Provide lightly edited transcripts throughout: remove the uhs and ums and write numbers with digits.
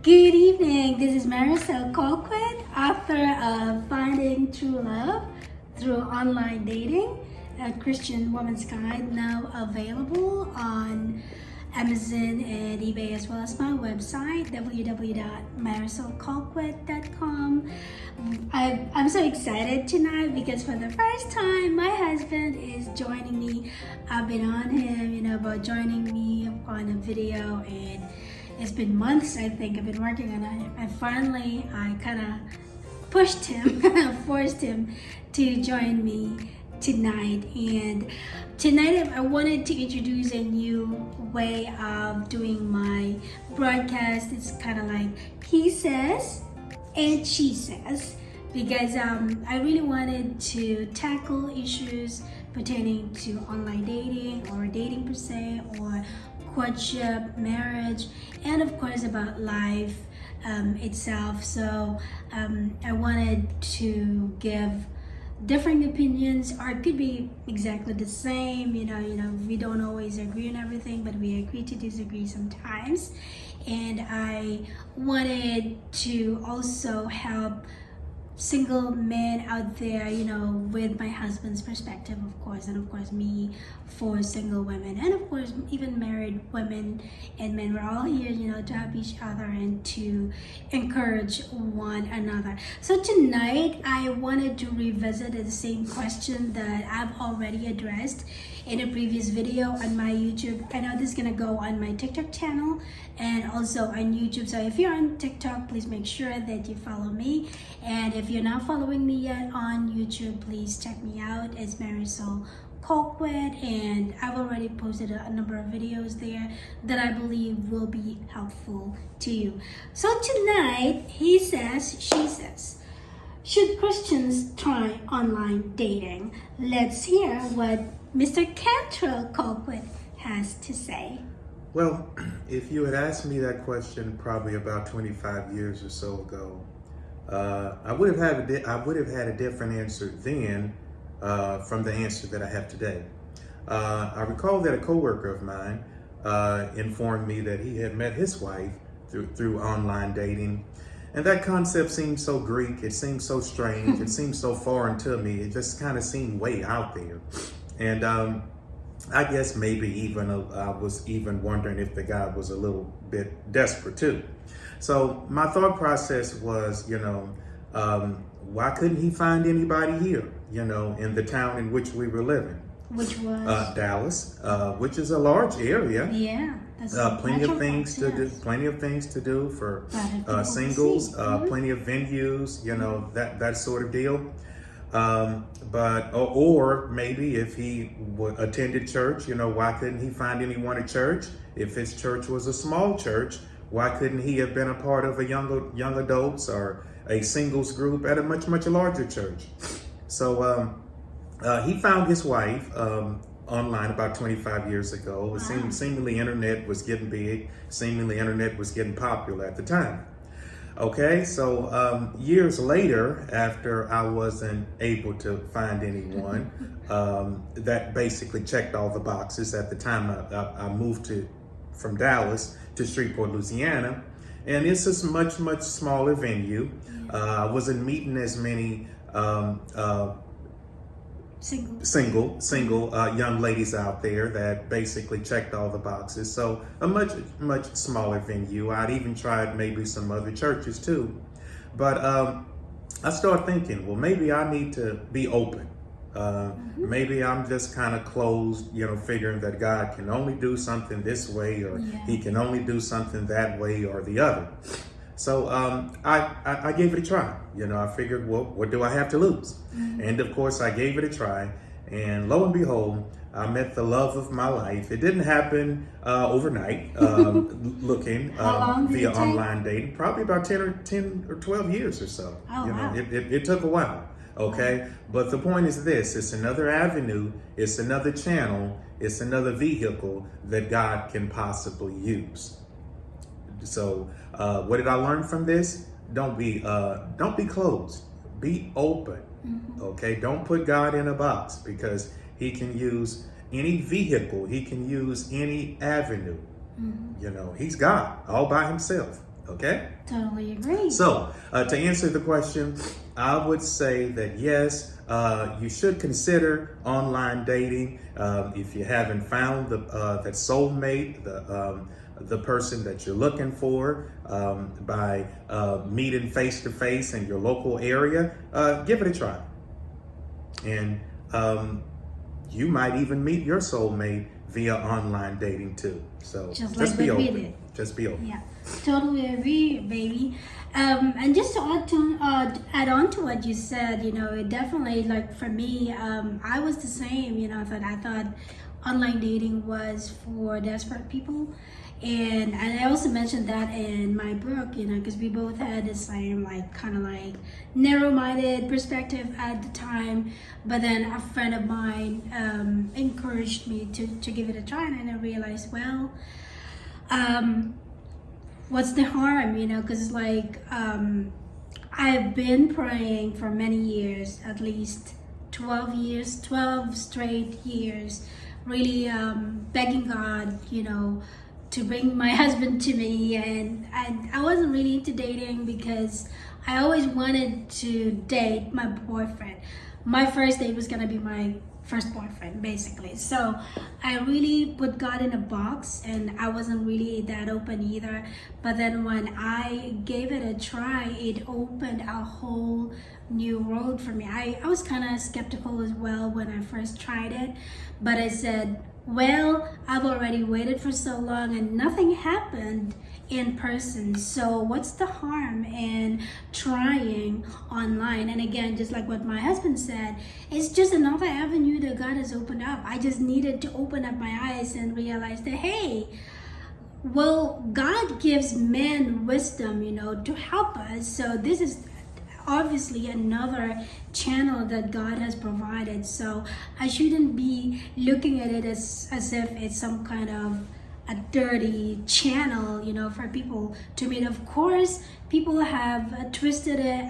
Good evening. This is Marisol Colquitt, author of Finding True Love Through Online Dating, a Christian Woman's Guide, now available on Amazon and eBay, as well as my website, www.marisolcolquitt.com. I'm so excited tonight because for the first time, my husband is joining me. I've been on him, about joining me on a video, and it's been months, I think, I've been working on it. And finally, I kind of pushed him, forced him to join me tonight. And tonight, I wanted to introduce a new way of doing my broadcast. It's kind of like he says and she says, because I really wanted to tackle issues pertaining to online dating or dating per se, or courtship, marriage, and of course about life itself. So I wanted to give different opinions, or it could be exactly the same. We don't always agree on everything, but we agree to disagree sometimes. And I wanted to also help single men out there, with my husband's perspective, of course, and of course me for single women, and of course even married women and men. We're all here, to help each other and to encourage one another. So tonight I wanted to revisit the same question that I've already addressed in a previous video on my YouTube. I know this is gonna go on my TikTok channel and also on YouTube. So if you're on TikTok, please make sure that you follow me. And if you're not following me yet on YouTube, please check me out as Marisol Colquitt. And I've already posted a number of videos there that I believe will be helpful to you. So tonight, he says, she says, should Christians try online dating? Let's hear what Mr. Cantrell Colquitt has to say. Well, if you had asked me that question probably about 25 years or so ago, I would have had a different answer then from the answer that I have today. I recall that a coworker of mine informed me that he had met his wife through online dating, and that concept seemed so Greek. It seemed so strange. It seemed so foreign to me. It just kind of seemed way out there, and I guess maybe even I was even wondering if the guy was a little bit desperate too. So my thought process was, why couldn't he find anybody here, in the town in which we were living? Which was? Dallas, which is a large area. Yeah. Plenty of things to do. Plenty of things to do for singles. Plenty of venues. That sort of deal. Or maybe if he attended church, why couldn't he find anyone at church? If his church was a small church, why couldn't he have been a part of a young adults or a singles group at a much, much larger church? So he found his wife online about 25 years ago. Wow. Seemingly internet was getting big. Seemingly internet was getting popular at the time. Okay, so years later, after I wasn't able to find anyone that basically checked all the boxes at the time, I moved from Dallas to Shreveport, Louisiana, and it's a much, much smaller venue. I wasn't meeting as many single young ladies out there that basically checked all the boxes. So a much, much smaller venue. I'd even tried maybe some other churches too. But I started thinking, well, maybe I need to be open. Maybe I'm just kind of closed, figuring that God can only do something this way, or he can only do something that way or the other. So I gave it a try. I figured, well, what do I have to lose? And of course, I gave it a try. And lo and behold, I met the love of my life. It didn't happen overnight, looking via online dating, probably about 10 or 12 years or so. Oh, wow. It took a while. Okay. But the point is this: it's another avenue. It's another channel. It's another vehicle that God can possibly use. So what did I learn from this? Don't be closed. Be open. Okay. Don't put God in a box, because he can use any vehicle. He can use any avenue. He's God all by himself. Okay? Totally agree. So, to answer the question, I would say that yes, you should consider online dating if you haven't found that soulmate, the person that you're looking for by meeting face to face in your local area. Give it a try, and you might even meet your soulmate via online dating too. So Just like we did. Just be open. Yeah, totally agree, baby. And just to add on to what you said, it definitely, like for me, I was the same. I thought online dating was for desperate people, and I also mentioned that in my book, because we both had the same kind of narrow-minded perspective at the time. But then a friend of mine encouraged me to give it a try, and I realized, well, what's the harm, because I've been praying for many years, at least 12 straight years, really begging God, to bring my husband to me. And I wasn't really into dating because I always wanted to date my boyfriend. My first date was gonna be my first boyfriend, basically. So I really put God in a box, and I wasn't really that open either. But then when I gave it a try, it opened a whole new world for me. I was kind of skeptical as well when I first tried it, but I said, well, I've already waited for so long and nothing happened in person, so what's the harm in trying online? And again, just like what my husband said, it's just another avenue that God has opened up. I just needed to open up my eyes and realize that, hey, well, God gives men wisdom, to help us. So this is obviously another channel that God has provided. So I shouldn't be looking at it as if it's some kind of a dirty channel, for people to meet. Of course, people have twisted it.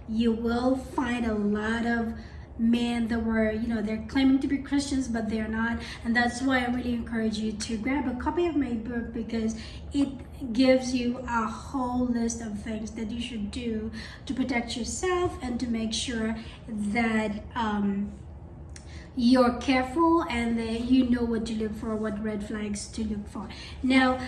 You will find a lot of men that were, they're claiming to be Christians, but they're not. And that's why I really encourage you to grab a copy of my book, because it gives you a whole list of things that you should do to protect yourself and to make sure that you're careful and that you know what to look for, what red flags to look for. Now,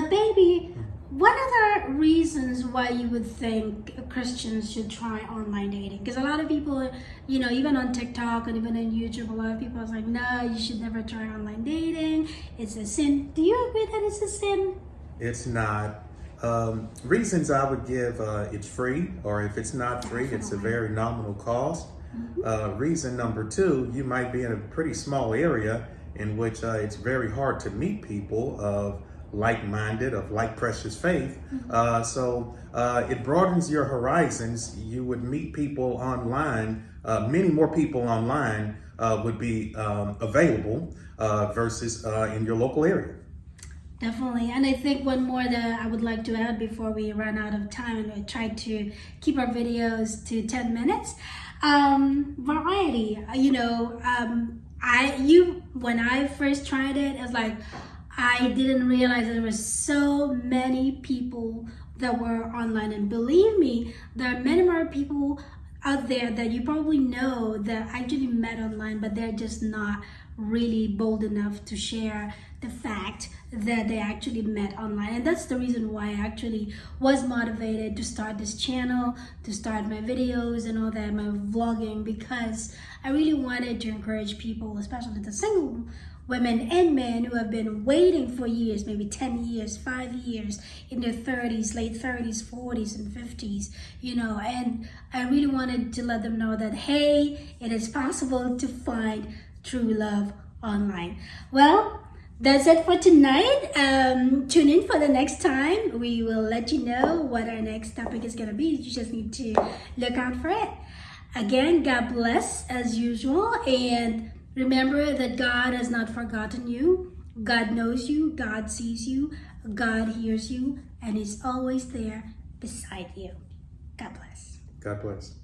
baby, what other reasons why you would think Christians should try online dating? Because a lot of people, even on TikTok and even on YouTube, a lot of people are like, no, you should never try online dating. It's a sin. Do you agree that it's a sin? It's not. Reasons I would give, it's free, or if it's not free, it's a very nominal cost. Reason number two, you might be in a pretty small area in which it's very hard to meet people of like-minded, of like precious faith. So it broadens your horizons. You would meet people online. Many more people online would be available versus in your local area. Definitely. And I think one more that I would like to add before we run out of time, and I try to keep our videos to 10 minutes. Variety. When I first tried it, it was like, I didn't realize there were so many people that were online. And believe me, there are many more people out there that you probably know that actually met online, but they're just not really bold enough to share the fact that they actually met online. And that's the reason why I actually was motivated to start this channel, to start my videos and all that, my vlogging, because I really wanted to encourage people, especially the single women and men who have been waiting for years, maybe 10 years, 5 years, in their 30s, late 30s, 40s, and 50s, and I really wanted to let them know that, hey, it is possible to find true love online. Well, that's it for tonight. Tune in for the next time. We will let you know what our next topic is going to be. You just need to look out for it. Again, God bless as usual, and remember that God has not forgotten you. God knows you, God sees you, God hears you, and is always there beside you. God bless. God bless.